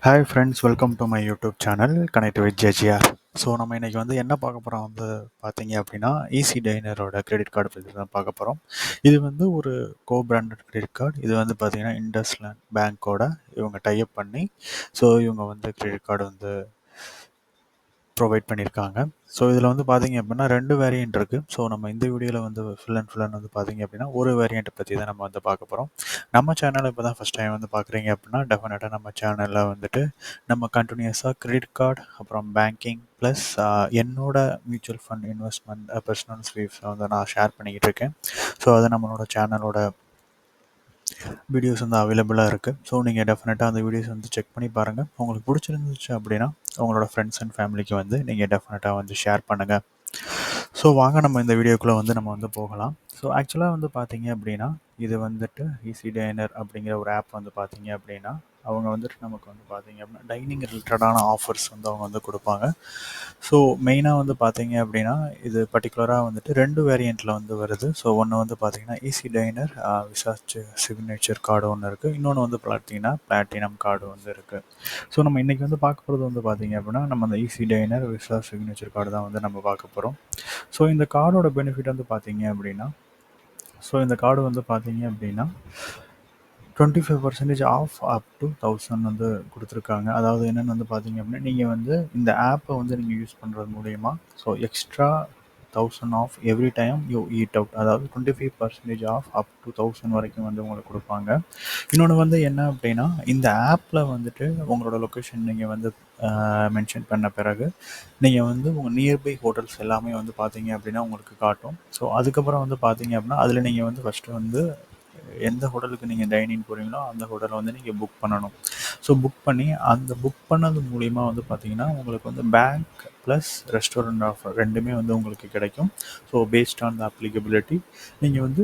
Hi friends, welcome to my YouTube channel connect with JGR. So நம்ம இன்றைக்கி வந்து என்ன பார்க்க போகிறோம் வந்து பார்த்தீங்க அப்படின்னா, ஈஸி டைனரோட கிரெடிட் கார்டு பற்றி தான் பார்க்க போகிறோம். இது வந்து ஒரு கோ பிராண்டட் கிரெடிட் கார்டு. இது வந்து பார்த்தீங்கன்னா இண்டஸ்லேண்ட் பேங்க்கோட இவங்க டைப் பண்ணி, ஸோ இவங்க வந்து கிரெடிட் கார்டு வந்து ப்ரொவைட் பண்ணியிருக்காங்க. ஸோ இதில் வந்து பார்த்தீங்க அப்படின்னா 2 வேரியன்ட் இருக்குது. ஸோ நம்ம இந்த வீடியோவில் வந்து ஃபுல் அண்ட் வந்து பார்த்தீங்க அப்படின்னா ஒரு வேரியன்ட் பற்றி தான் நம்ம வந்து பார்க்க போகிறோம். நம்ம சேனலை இப்போ தான் ஃபஸ்ட் டைம் வந்து பார்க்குறீங்க அப்படின்னா டெஃபினட்டாக நம்ம சேனலில் வந்துட்டு நம்ம கண்டினியூஸாக கிரெடிட் கார்டு, அப்புறம் பேங்கிங் ப்ளஸ் என்னோட மியூச்சுவல் ஃபண்ட் இன்வெஸ்ட்மெண்ட் பர்சனல் ஸ்வீப்ஸை வந்து நான் ஷேர் பண்ணிக்கிட்டு இருக்கேன். ஸோ அது நம்மளோட சேனலோட வீடியோஸ் வந்து அவைலபிளாக இருக்குது. ஸோ நீங்கள் டெஃபினட்டாக அந்த வீடியோஸ் வந்து செக் பண்ணி பாருங்கள். உங்களுக்கு பிடிச்சிருந்துச்சு அப்படின்னா உங்களோட ஃப்ரெண்ட்ஸ் அண்ட் ஃபேமிலிக்கு வந்து நீங்கள் டெஃபினட்டாக வந்து ஷேர் பண்ணுங்கள். ஸோ வாங்க நம்ம இந்த வீடியோக்குள்ளே வந்து நம்ம வந்து போகலாம். ஸோ ஆக்சுவலாக வந்து பார்த்தீங்க அப்படின்னா இது வந்துட்டு ஈஸி டைனர் அப்படிங்கிற ஒரு ஆப் வந்து பார்த்தீங்க அப்படின்னா அவங்க வந்துட்டு நமக்கு வந்து பார்த்தீங்க அப்படின்னா டைனிங் ரிலேட்டடான ஆஃபர்ஸ் வந்து அவங்க வந்து கொடுப்பாங்க. ஸோ மெயினாக வந்து பார்த்தீங்க அப்படின்னா இது பர்டிகுலராக வந்துட்டு 2 வேரியண்ட்டில் வந்து வருது. ஸோ ஒன்று வந்து பார்த்தீங்கன்னா ஈஸி டைனர் விசாச் சிக்னேச்சர் கார்டு ஒன்று இருக்குது. இன்னொன்று வந்து பார்த்தீங்கன்னா பிளாட்டினம் கார்டு வந்து இருக்குது. ஸோ நம்ம இன்றைக்கி வந்து பார்க்க போகிறது வந்து பார்த்தீங்க அப்படின்னா நம்ம அந்த ஈஸி டைனர் விசா சிக்னேச்சர் கார்டு தான் வந்து நம்ம பார்க்க போகிறோம். ஸோ இந்த கார்டோட பெனிஃபிட் வந்து பார்த்தீங்க அப்படின்னா இந்த கார்டு வந்து பார்த்தீங்க அப்படின்னா 25% ஆஃப் அப் டு 1000 வந்து கொடுத்துருக்காங்க. அதாவது என்னென்னு வந்து பார்த்தீங்க அப்படின்னா நீங்கள் வந்து இந்த ஆப்பை வந்து நீங்கள் யூஸ் பண்ணுறது மூலயமா extra 1000 off every time you eat out, அதாவது 25% ஆஃப் அப் டு 1000 வரைக்கும் வந்து உங்களுக்கு கொடுப்பாங்க. இன்னொன்று வந்து என்ன அப்படின்னா இந்த ஆப்பில் வந்துட்டு உங்களோட லொக்கேஷன் நீங்கள் வந்து மென்ஷன் பண்ண பிறகு நீங்கள் வந்து உங்கள் நியர்பை ஹோட்டல்ஸ் எல்லாமே வந்து பார்த்தீங்க அப்படின்னா உங்களுக்கு காட்டும். ஸோ அதுக்கப்புறம் வந்து பார்த்தீங்க அப்படின்னா அதில் நீங்கள் வந்து ஃபஸ்ட்டு வந்து எந்த ஹோட்டலுக்கு நீங்கள் டைனிங் போகிறீங்களோ அந்த ஹோட்டலை வந்து நீங்கள் புக் பண்ணணும். ஸோ புக் பண்ணி அந்த புக் பண்ணது மூலிமா வந்து பார்த்தீங்கன்னா உங்களுக்கு வந்து பேங்க் ப்ளஸ் ரெஸ்டாரண்ட் ஆஃபர் 2மே வந்து உங்களுக்கு கிடைக்கும். So based on the applicability நீங்கள் வந்து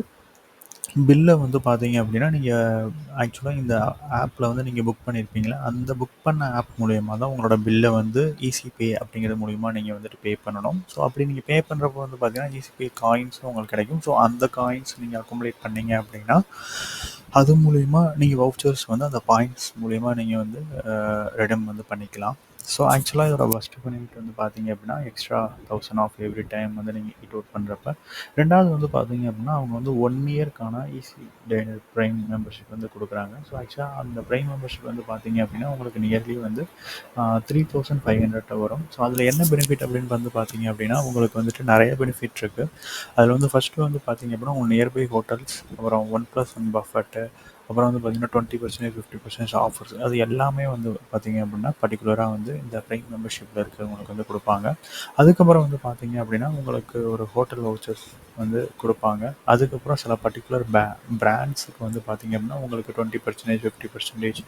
பில்லை வந்து பார்த்தீங்க அப்படின்னா நீங்கள் ஆக்சுவலாக இந்த ஆப்பில் வந்து நீங்கள் புக் பண்ணியிருப்பீங்களா, அந்த புக் பண்ண ஆப் மூலயமா தான் உங்களோட பில்லை வந்து ஈஸி பே அப்படிங்கிறது மூலிமா நீங்கள் வந்துட்டு பே பண்ணணும். ஸோ அப்படி நீங்கள் பே பண்ணுறப்போ வந்து பார்த்தீங்கன்னா ஈஸி பே காயின்ஸும் உங்களுக்கு கிடைக்கும். ஸோ அந்த காயின்ஸ் நீங்கள் அக்குமுலேட் பண்ணீங்க அப்படின்னா அது மூலிமா நீங்கள் வவுச்சர்ஸ் வந்து அந்த பாயிண்ட்ஸ் மூலிமா நீங்கள் வந்து ரெடம் வந்து பண்ணிக்கலாம். ஸோ ஆக்சுவலாக இதோட ஃபஸ்ட்டு பெனிஃபிட் வந்து பார்த்தீங்க அப்படின்னா எக்ஸ்ட்ரா 1000 ஆஃப் எவ்ரி டைம் வந்து நீங்கள் ஈட் அவுட் பண்ணுறப்ப. ரெண்டாவது வந்து பார்த்தீங்க அப்படின்னா அவங்க வந்து 1 இயர்க்கான ஈஸி டைனர் ப்ரைம் மெம்பர்ஷிப் வந்து கொடுக்குறாங்க. ஸோ ஆக்சுவலாக அந்த ப்ரைம் மெம்பர்ஷிப் வந்து பார்த்தீங்க அப்படின்னா உங்களுக்கு நியர்லி வந்து 3500 வரும். ஸோ அதில் என்ன பெனிஃபிட் அப்படின்னு வந்து பார்த்தீங்க அப்படின்னா உங்களுக்கு வந்துட்டு நிறைய பெனிஃபிட் இருக்குது. அதில் வந்து ஃபஸ்ட்டு வந்து பார்த்தீங்க அப்படின்னா உங்கள் நியர்பை ஹோட்டல்ஸ், அப்புறம் 1+1 பஃபெட்டு, அப்புறம் வந்து பார்த்தீங்கன்னா 20% 50% ஆஃபர்ஸ், அது எல்லாமே வந்து பார்த்தீங்க அப்படின்னா பர்டிகுலராக வந்து இந்த ப்ரைம் மெம்பர்ஷிப்பில் இருக்கிறவங்களுக்கு வந்து கொடுப்பாங்க. அதுக்கப்புறம் வந்து பார்த்தீங்க அப்படின்னா உங்களுக்கு ஒரு ஹோட்டல் வவுச்சர்ஸ் வந்து கொடுப்பாங்க. அதுக்கப்புறம் சில பர்டிகுலர் பிராண்ட்ஸுக்கு வந்து பார்த்தீங்க அப்படின்னா உங்களுக்கு 20% 50%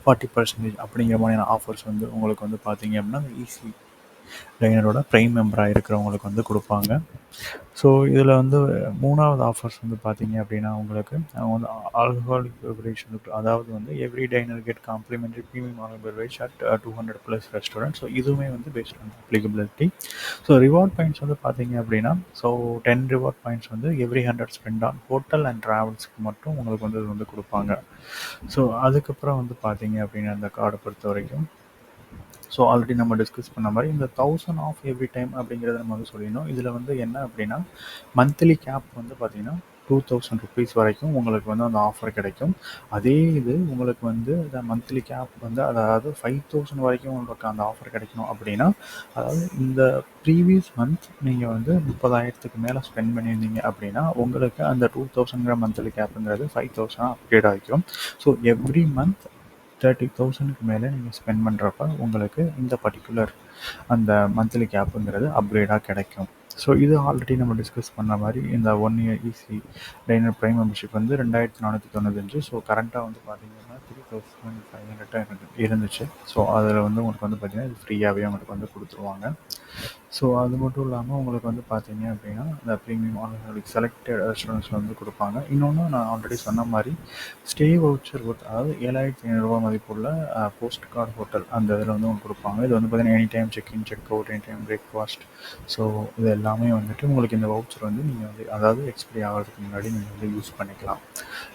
40% அப்படிங்கிற மாதிரியான ஆஃபர்ஸ் வந்து உங்களுக்கு வந்து பார்த்தீங்க அப்படின்னா ஈஸி டைனரோட ப்ரைம் மெம்பராக இருக்கிறவங்களுக்கு வந்து கொடுப்பாங்க. ஸோ இதில் வந்து 3வது ஆஃபர்ஸ் வந்து பார்த்தீங்க அப்படின்னா உங்களுக்கு அவங்க வந்து ஆல்கஹாலிக் பெவரேஜ் வந்து, அதாவது வந்து every diner get complimentary premium alcohol beverage at 200+ restaurant. So இதுவுமே வந்து based on applicability. So reward points வந்து பார்த்தீங்க அப்படின்னா 10 ரிவார்ட் பாயிண்ட்ஸ் வந்து every 100 spend on hotel and ட்ராவல்ஸ்க்கு மட்டும் உங்களுக்கு வந்து இது வந்து கொடுப்பாங்க. ஸோ அதுக்கப்புறம் வந்து பார்த்தீங்க அப்படின்னா அந்த கார்டை பொறுத்த வரைக்கும் ஆல்ரெடி நம்ம டிஸ்கஸ் பண்ண மாதிரி இந்த 1000 ஆஃப் எவ்ரி டைம் அப்படிங்கிறத நம்ம வந்து சொல்லிடணும். இதில் வந்து என்ன அப்படின்னா மந்த்லி கேப் வந்து பார்த்தீங்கன்னா 2000 ருபீஸ் வரைக்கும் உங்களுக்கு வந்து அந்த ஆஃபர் கிடைக்கும். அதே இது உங்களுக்கு வந்து இந்த மந்த்லி கேப் வந்து அதாவது 5000 வரைக்கும் உங்களுக்கு அந்த ஆஃபர் கிடைக்கணும் அப்படின்னா, அதாவது இந்த ப்ரீவியஸ் மந்த் நீங்கள் வந்து 30,000க்கு மேலே ஸ்பெண்ட் பண்ணியிருந்தீங்க அப்படின்னா உங்களுக்கு அந்த 2000ங்கிற மந்த்லி கேப்புங்கிறது 5000 அப்கிரேட் ஆகிக்கும். ஸோ எவ்ரி மந்த் 30,000க்கு மேலே நீங்கள் ஸ்பெண்ட் பண்ணுறப்ப உங்களுக்கு இந்த பர்டிகுலர் அந்த மந்த்லி கேப்புங்கிறது அப்கிரேடாக கிடைக்கும். ஸோ இது ஆல்ரெடி நம்ம டிஸ்கஸ் பண்ண மாதிரி இந்த 1 இயர் ஈஸி டைனர் ப்ரைம் மெம்பர்ஷிப் வந்து 2495. ஸோ கரண்ட்டாக வந்து பார்த்தீங்கன்னா 3500 இருந்துச்சு. ஸோ அதில் வந்து உங்களுக்கு வந்து பார்த்தீங்கன்னா இது ஃப்ரீயாகவே உங்களுக்கு வந்து கொடுத்துருவாங்க. ஸோ அது மட்டும் இல்லாமல் உங்களுக்கு வந்து பார்த்தீங்க அப்படின்னா இந்த ப்ரீமியம் ஆல்கஹாலிக் செலக்டட் ரெஸ்டாரண்ட்ஸில் வந்து கொடுப்பாங்க. இன்னொன்று நான் ஆல்ரெடி சொன்ன மாதிரி ஸ்டே வவுச்சர் வித் அதாவது 7,500 மதிப்புள்ள போஸ்ட் கார்டு ஹோட்டல் அந்த இதில் வந்து உங்களுக்கு கொடுப்பாங்க. இது வந்து பார்த்தீங்கன்னா any time check in check out, any time breakfast. So இது எல்லாமே வந்துட்டு உங்களுக்கு இந்த வவுச்சர் வந்து நீங்கள் வந்து அதாவது எக்ஸ்பிரி ஆகிறதுக்கு முன்னாடி நீங்கள் வந்து யூஸ் பண்ணிக்கலாம்.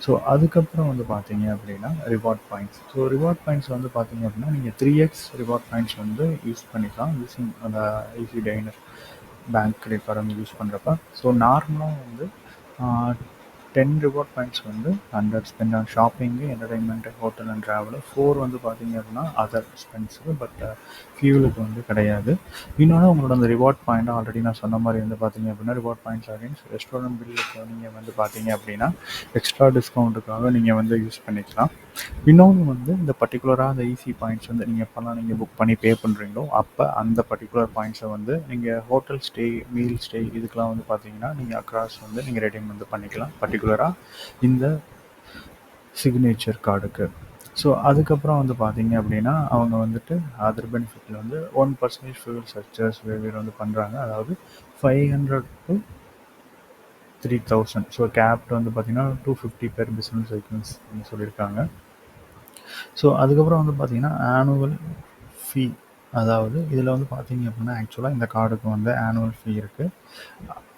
ஸோ அதுக்கப்புறம் வந்து பார்த்தீங்க அப்படின்னா reward points. So reward points வந்து பார்த்தீங்க அப்படின்னா நீங்கள் 3x ரிவார்ட் பாயிண்ட்ஸ் வந்து யூஸ் பண்ணிக்கலாம் யூஸிங் அந்த ஈஸி டைனர் பேங்க் கிரெடிட் கார்டு வந்து யூஸ் பண்ணுறப்ப. ஸோ நார்மலாக வந்து 10 ரிவார்ட் பாயிண்ட்ஸ் வந்து 100 spend on shopping, entertainment, hotel and travel. 4 வந்து பார்த்தீங்க அப்படின்னா அதர் எக்ஸ்பென்ஸு, பட் ஃபியூலுக்கு வந்து கிடையாது. இன்னொன்று உங்களோட அந்த ரிவார்ட் பாயிண்ட் ஆல்ரெடி நான் சொன்ன மாதிரி வந்து பார்த்தீங்க அப்படின்னா ரிவார்ட் பாயிண்ட்ஸ் அகைன்ஸ் ரெஸ்டாரண்ட் பில்லுக்கு நீங்கள் வந்து பார்த்தீங்க அப்படின்னா எக்ஸ்ட்ரா டிஸ்கவுண்ட்டுக்காக நீங்கள் வந்து யூஸ் பண்ணிக்கலாம். இன்னொன்று வந்து இந்த பர்டிகுலராக அந்த ஈஸி பாயிண்ட்ஸ் வந்து நீங்கள் எப்போல்லாம் நீங்கள் புக் பண்ணி பே பண்ணுறீங்களோ அப்போ அந்த பர்டிகுலர் பாயிண்ட்ஸை வந்து நீங்கள் ஹோட்டல் ஸ்டே, மீல் ஸ்டே இதுக்கெலாம் வந்து பார்த்தீங்கன்னா நீங்கள் அக்ராஸ் வந்து நீங்கள் ரெடீம் வந்து பண்ணிக்கலாம் பர்டிகுலராக இந்த சிக்னேச்சர் கார்டுக்கு. ஸோ அதுக்கப்புறம் வந்து பார்த்தீங்க அப்படின்னா அவங்க வந்துட்டு அதர் பெனிஃபிட்டில் வந்து 1% ஃபியூல் சர்ச்சஸ் வெவ்வேறு வந்து பண்ணுறாங்க. அதாவது 500 to 3,000. ஸோ கேப்ட் வந்து பார்த்தீங்கன்னா 250 பேர் பிஸ்னஸ் சைக்கிள்ஸ் சொல்லியிருக்காங்க. ஸோ அதுக்கப்புறம் வந்து பார்த்தீங்கன்னா ஆனுவல் ஃபீ. அதாவது இதில் வந்து பார்த்தீங்க அப்படின்னா ஆக்சுவலாக இந்த கார்டுக்கு வந்து ஆனுவல் ஃபீ இருக்குது.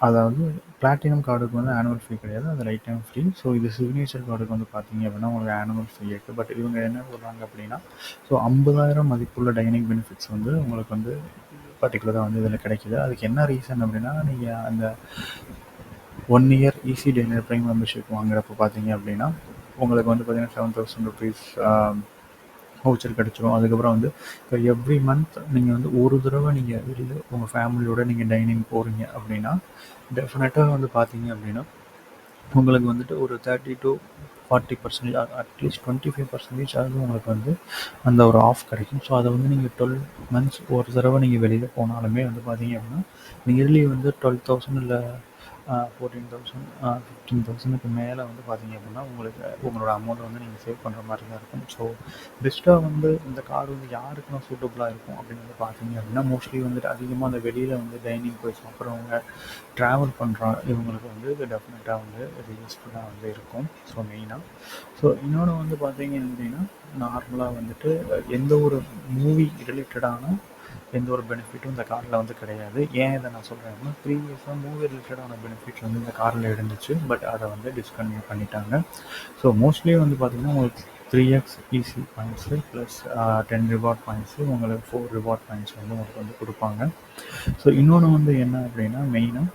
அதாவது பிளாட்டினம் கார்டுக்கு வந்து ஆனுவல் ஃபீ கிடையாது, அது லைஃப் டைம் ஃப்ரீ. ஸோ இது சிக்னேச்சர் கார்டுக்கு வந்து பார்த்தீங்க அப்படின்னா உங்களுக்கு ஆனுவல் ஃபீ இருக்குது. பட் இவங்க என்ன சொல்கிறாங்க அப்படின்னா ஸோ 50,000 மதிப்புள்ள டைனிங் பெனிஃபிட்ஸ் வந்து உங்களுக்கு வந்து பர்டிகுலராக வந்து இதில் கிடைக்கிது. அதுக்கு என்ன ரீசன் அப்படின்னா நீங்கள் அந்த 1 இயர் ஈஸி டைனர் ப்ரைம் மெம்பர்ஷிப் வாங்குறப்போ பார்த்தீங்க அப்படின்னா உங்களுக்கு வந்து பார்த்தீங்கன்னா 7,000 ருபீஸ் வவுச்சர் கிடச்சிரும். அதுக்கப்புறம் வந்து இப்போ எவ்ரி மந்த் நீங்கள் வந்து ஒரு தடவை நீங்கள் வெளியில் உங்கள் ஃபேமிலியோட நீங்கள் டைனிங் போகிறீங்க அப்படின்னா டெஃபினட்டாக வந்து பார்த்தீங்க அப்படின்னா உங்களுக்கு வந்துட்டு ஒரு 30 to 40%, அட்லீஸ்ட் 25% ஆகுது உங்களுக்கு வந்து அந்த ஒரு ஆஃப் கிடைக்கும். ஸோ அதை வந்து நீங்கள் 12 மந்த்ஸ் ஒரு தடவை நீங்கள் வெளியில் போனாலுமே வந்து பார்த்தீங்க அப்படின்னா நியர்லி வந்து 12,000 இல்லை 14,000 15,000க்கு மேலே வந்து பார்த்தீங்க அப்படின்னா உங்களுக்கு உங்களோட அமௌண்ட்டை வந்து நீங்கள் சேவ் பண்ணுற மாதிரி தான் இருக்கும். ஸோ பெஸ்ட்டாக வந்து இந்த கார்டு வந்து யாருக்கெல்லாம் சூட்டபுளாக இருக்கும் அப்படின்னு வந்து பார்த்தீங்க அப்படின்னா மோஸ்ட்லி வந்துட்டு அதிகமாக அந்த வெளியில் வந்து டைனிங் போய் சாப்பிட்றவங்க, ட்ராவல் பண்ணுறோம் இவங்களுக்கு வந்து இது டெஃபினட்டாக வந்து இது யூஸ்ஃபுல்லாக வந்து இருக்கும். ஸோ மெயினாக ஸோ இன்னொன்று வந்து பார்த்தீங்க அப்படின்னா நார்மலாக வந்துட்டு எந்த ஒரு மூவி ரிலேட்டடான எந்த ஒரு பெனிஃபிட்டும் இந்த காரில் வந்து கிடையாது. ஏன் இதை நான் சொல்கிறேன் அப்படின்னா ப்ரீவியஸாக மூவி ரிலேட்டடான பெனிஃபிட்ஸ் வந்து இந்த காரில் இருந்துச்சு, பட் அதை வந்து டிஸ்கன்டினியூ பண்ணிட்டாங்க. ஸோ மோஸ்ட்லி வந்து பார்த்திங்கன்னா உங்களுக்கு 3x easy points plus 10 reward points உங்களுக்கு 4 ரிவார்ட் பாயிண்ட்ஸ் வந்து உங்களுக்கு வந்து கொடுப்பாங்க. ஸோ இன்னொன்று வந்து என்ன அப்படின்னா மெயினாக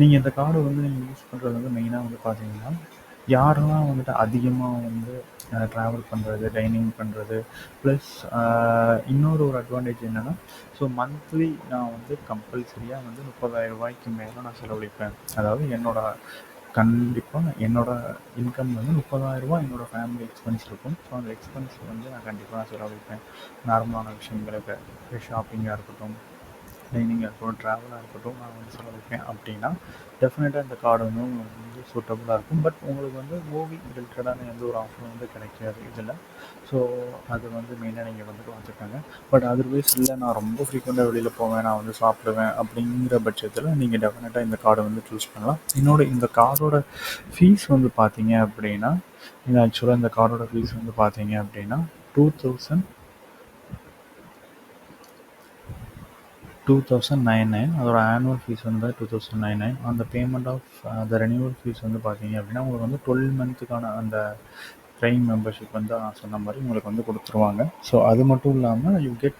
நீங்கள் இந்த கார்டை வந்து நீங்கள் யூஸ் பண்ணுறது வந்து மெயினாக வந்து பார்த்தீங்கன்னா யாரெல்லாம் வந்துட்டு அதிகமாக வந்து ட்ராவல் பண்ணுறது, டைனிங் பண்ணுறது, ப்ளஸ் இன்னொரு ஒரு அட்வான்டேஜ் என்னென்னா ஸோ மந்த்லி நான் வந்து கம்பல்சரியாக வந்து 30,000 ரூபாய்க்கு மேலே நான் செலவழிப்பேன். அதாவது கண்டிப்பாக என்னோடய இன்கம் வந்து 30,000 ரூபா என்னோடய ஃபேமிலி எக்ஸ்பென்ஸ் இருக்கும். ஸோ அந்த எக்ஸ்பென்ஸ் வந்து நான் கண்டிப்பாக செலவழிப்பேன். நார்மலான விஷயங்களுக்கு ஷாப்பிங்காக இருக்கட்டும், டைனிங்காக இருக்கட்டும், ட்ராவலாக இருக்கட்டும் நான் வந்து செலவழிப்பேன் அப்படின்னா டெஃபினட்டாக இந்த கார்டு வந்து உங்களுக்கு வந்து சூட்டபுளாக இருக்கும். பட் உங்களுக்கு வந்து மூவி ரிலேட்டடான எந்த ஒரு ஆஃபரும் வந்து கிடைக்காது இதில். ஸோ அது வந்து மெயினாக நீங்கள் வந்து பார்த்துக்கோங்க. பட் அதர்வைஸ் இல்லை நான் ரொம்ப ஃப்ரீக்வெண்ட்டாக வெளியில் போவேன், நான் வந்து சாப்பிடுவேன் அப்படிங்கிற பட்சத்தில் நீங்கள் டெஃபினட்டாக இந்த கார்டை வந்து சூஸ் பண்ணலாம். இந்த கார்டோட ஃபீஸ் வந்து பார்த்தீங்க அப்படின்னா ஆக்சுவலாக இந்த கார்டோட ஃபீஸ் வந்து பார்த்தீங்க அப்படின்னா 2,099. அதோட ஆனுவல் ஃபீஸ் வந்து 2,099. அந்த payment of the renewal fees வந்து பார்த்தீங்க அப்படின்னா உங்களுக்கு வந்து 12 மந்த்துக்கான அந்த ப்ரைம் மெம்பர்ஷிப் வந்து நான் சொன்ன மாதிரி உங்களுக்கு வந்து கொடுத்துருவாங்க. ஸோ அது மட்டும் இல்லாமல் யூ கெட்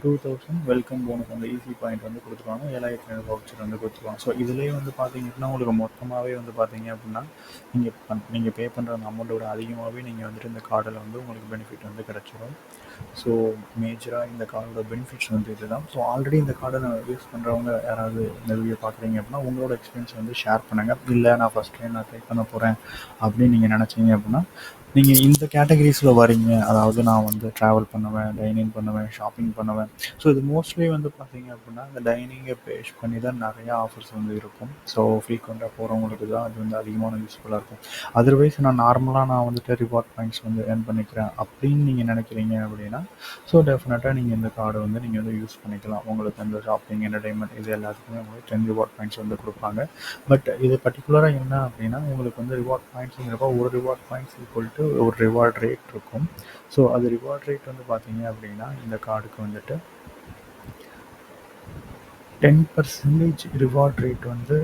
2,000 வெல்கம் போனஸ் அந்த ஈஸி பாயிண்ட் வந்து கொடுத்துருவாங்க. 7,500 வவுச்சர் வந்து கொடுத்துருவாங்க. ஸோ இதுலேயே வந்து பார்த்தீங்க அப்படின்னா உங்களுக்கு மொத்தமாகவே வந்து பார்த்தீங்க அப்படின்னா நீங்கள் பே பண்ணுற அந்த அமௌண்ட்டோட அதிகமாகவே நீங்கள் வந்துட்டு இந்த கார்டில் வந்து உங்களுக்கு பெனிஃபிட் வந்து கிடச்சிடும். ஸோ மேஜராக இந்த கார்டோட பெனிஃபிட்ஸ் வந்து இதுதான். ஸோ ஆல்ரெடி இந்த கார்டை நான் யூஸ் பண்ணுறவங்க யாராவது இந்த வீடியோ பார்க்குறீங்க அப்படின்னா உங்களோட எக்ஸ்பீரியன்ஸ் வந்து ஷேர் பண்ணுங்கள். இல்லை நான் ஃபஸ்ட் டைம் நான் ட்ரை பண்ண போகிறேன் அப்படின்னு நீங்கள் நினச்சிங்க அப்படின்னா நீங்கள் இந்த கேட்டகரிஸில் வரீங்க, அதாவது நான் வந்து ட்ராவல் பண்ணுவேன், டைனிங் பண்ணுவேன், ஷாப்பிங் பண்ணுவேன். ஸோ இது மோஸ்ட்லி வந்து பார்த்தீங்க அப்படின்னா, இந்த டைனிங்கை பேஸ் பண்ணி தான் நிறையா ஆஃபர்ஸ் வந்து இருக்கும். ஸோ ஃப்ரீக்வெண்ட்டாக போகிறவங்களுக்கு தான் அது வந்து அதிகமான யூஸ்ஃபுல்லாக இருக்கும். அதர்வைஸ் நான் வந்துட்டு ரிவார்ட் பாயிண்ட்ஸ் வந்து ஏர்ன் பண்ணிக்கிறேன் அப்படின்னு நீங்கள் நினைக்கிறீங்க அப்படின்னா, ஸோ டெஃபினட்டாக நீங்கள் இந்த கார்டை வந்து நீங்கள் வந்து யூஸ் பண்ணிக்கலாம். உங்களுக்கு அந்த ஷாப்பிங், என்டர்டைன்மெண்ட் இது எல்லாத்துக்குமே உங்களுக்கு 10 ரிவார்ட் பாயிண்ட்ஸ் வந்து கொடுப்பாங்க. பட் இது பர்டிகுலராக என்ன அப்படின்னா, உங்களுக்கு வந்து ரிவார்ட் பாயிண்ட்ஸுங்கிறப்ப ஒரு ரிவார்ட் பாயிண்ட்ஸ் ஈக்குவல் டு ஒரு ரிவார்ட் ரேட் இருக்கும். ஸோ அது ரிவார்ட் ரேட் வந்து பார்த்தீங்க அப்படின்னா, இந்த கார்டுக்கு வந்துட்டு 10% ரிவார்ட் ரேட் வந்து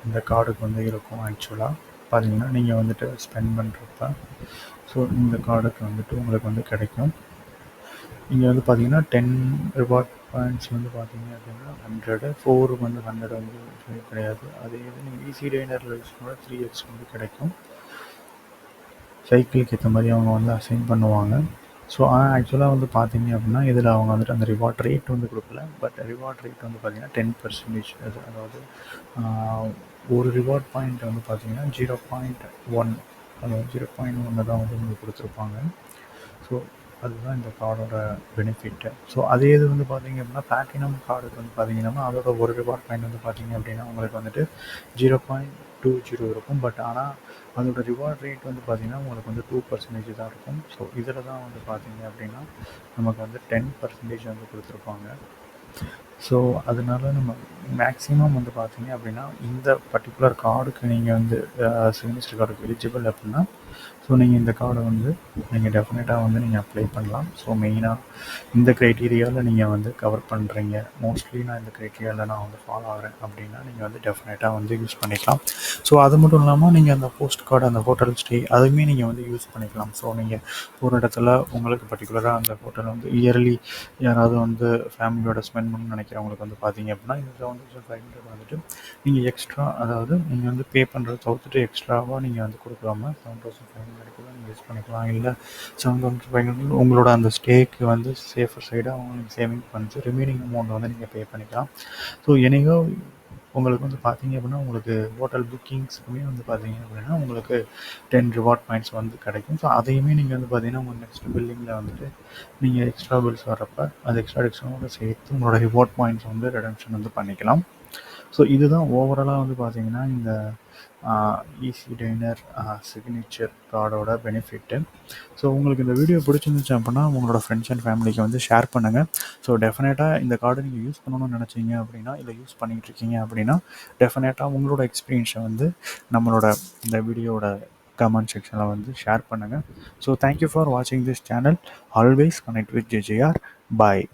இந்த கார்டுக்கு வந்து இருக்கும். ஆக்சுவலாக பார்த்தீங்கன்னா, நீங்கள் வந்துட்டு ஸ்பெண்ட் பண்ணுறப்ப ஸோ இந்த கார்டுக்கு வந்துட்டு உங்களுக்கு வந்து கிடைக்கும். இங்கே வந்து பார்த்தீங்கன்னா 10 ரிவார்ட் பாயிண்ட்ஸ் வந்து பார்த்தீங்க அப்படின்னா 100, 4 வந்து 100 வந்து கிடையாது. அதே இது நீங்கள் ஈஸி டைனரில் யூஸ் பண்ணால் 3x வந்து கிடைக்கும். சைக்கிளுக்கு ஏற்ற மாதிரி அவங்க வந்து அசைன் பண்ணுவாங்க. ஸோ ஆக்சுவலாக வந்து பார்த்தீங்க அப்படின்னா இதில் அவங்க வந்துட்டு அந்த ரிவார்ட் ரேட் வந்து கொடுக்கல. பட் ரிவார்ட் ரேட் வந்து பார்த்தீங்கன்னா 10% அது. அதாவது ஒரு ரிவார்ட் பாயிண்ட் வந்து பார்த்தீங்கன்னா 0.1, அதாவது 0.1 தான் வந்து உங்களுக்கு கொடுத்துருப்பாங்க. ஸோ அதுதான் இந்த கார்டோட பெனிஃபிட்டு. ஸோ அதே இது வந்து பார்த்தீங்க அப்படின்னா பிளாட்டினம் கார்டுக்கு வந்து பார்த்தீங்கன்னா அதோட ஒரு ரிவார்ட் பாயிண்ட் வந்து பார்த்தீங்க அப்படின்னா உங்களுக்கு வந்துட்டு 0.20 இருக்கும். பட் ஆனால் அதோட ரிவார்ட் ரேட் வந்து பார்த்தீங்கன்னா உங்களுக்கு வந்து 2% தான் இருக்கும். ஸோ இதில் தான் வந்து பார்த்தீங்க அப்படின்னா நமக்கு வந்து 10% வந்து கொடுத்துருப்பாங்க. ஸோ அதனால நம்ம மேக்ஸிமம் வந்து பார்த்தீங்க அப்படின்னா இந்த பர்டிகுலர் கார்டுக்கு நீங்கள் வந்து சிக்னேச்சர் கார்டுக்கு எலிஜிபிள் அப்படின்னா ஸோ நீங்கள் இந்த கார்டை வந்து நீங்கள் டெஃபினட்டாக வந்து நீங்கள் அப்ளை பண்ணலாம். ஸோ மெயினாக இந்த க்ரைட்டீரியாவில் நீங்கள் வந்து கவர் பண்ணுறீங்க, மோஸ்ட்லி நான் இந்த க்ரைட்டீரியாவில் நான் வந்து ஃபாலோ ஆகிறேன் அப்படின்னா நீங்கள் வந்து டெஃபினட்டாக வந்து யூஸ் பண்ணிக்கலாம். ஸோ அது மட்டும் இல்லாமல் நீங்கள் அந்த போஸ்ட் கார்டு, அந்த ஹோட்டல் ஸ்டே அதுவுமே நீங்கள் வந்து யூஸ் பண்ணிக்கலாம். ஸோ நீங்கள் ஒரு இடத்துல உங்களுக்கு பர்டிகுலராக அந்த ஹோட்டல் வந்து இயர்லி யாராவது வந்து ஃபேமிலியோட ஸ்பெண்ட் பண்ணணும்னு நினைக்கிறவங்களுக்கு வந்து பார்த்தீங்க அப்படின்னா இந்த 7500 வந்துட்டு நீங்கள் எக்ஸ்ட்ரா, அதாவது நீங்கள் வந்து பே பண்ணுறத தவிர்த்துட்டு எக்ஸ்ட்ராவாக நீங்கள் வந்து கொடுக்காம 7500 கூட நீங்கள் யூஸ் பண்ணிக்கலாம். இல்லை 7500 உங்களோட அந்த ஸ்டேக்கு வந்து சேஃபர் சைடாக உங்களுக்கு சேவிங் பண்ணிட்டு ரிமைனிங் அமௌண்ட் வந்து நீங்கள் பே பண்ணிக்கலாம். ஸோ எனக்கோ உங்களுக்கு வந்து பார்த்தீங்க அப்படின்னா உங்களுக்கு ஹோட்டல் புக்கிங்ஸுக்குமே வந்து பார்த்தீங்க அப்படின்னா உங்களுக்கு 10 ரிவார்ட் பாயிண்ட்ஸ் வந்து கிடைக்கும். ஸோ அதையுமே நீங்கள் வந்து பார்த்தீங்கன்னா உங்கள் நெக்ஸ்ட் பில்லிங்கில் வந்துட்டு நீங்கள் எக்ஸ்ட்ரா பில்ஸ் வர்றப்ப அது எக்ஸ்ட்ராவோட சேர்த்து உங்களோட ரிவார்ட் பாயிண்ட்ஸ் வந்து ரெடம்ஷன் வந்து பண்ணிக்கலாம். ஸோ இதுதான் ஓவராலாக வந்து பார்த்தீங்கன்னா இந்த ஈஸி டைனர் சிக்னேச்சர் கார்டோட பெனிஃபிட்டு. ஸோ உங்களுக்கு இந்த வீடியோ பிடிச்சிருந்துச்சு அப்படின்னா உங்களோட ஃப்ரெண்ட்ஸ் அண்ட் ஃபேமிலிக்கு வந்து ஷேர் பண்ணுங்கள். ஸோ டெஃபினட்டாக இந்த கார்டை நீங்கள் யூஸ் பண்ணணும்னு நினச்சிங்க அப்படின்னா, இல்லை யூஸ் பண்ணிகிட்டு இருக்கீங்க அப்படின்னா டெஃபினட்டாக உங்களோட எக்ஸ்பீரியன்ஸை வந்து நம்மளோட இந்த வீடியோட கமெண்ட் செக்ஷனில் வந்து ஷேர் பண்ணுங்கள். ஸோ தேங்க்யூ ஃபார் வாட்சிங் this channel. Always connect with JJR. Bye.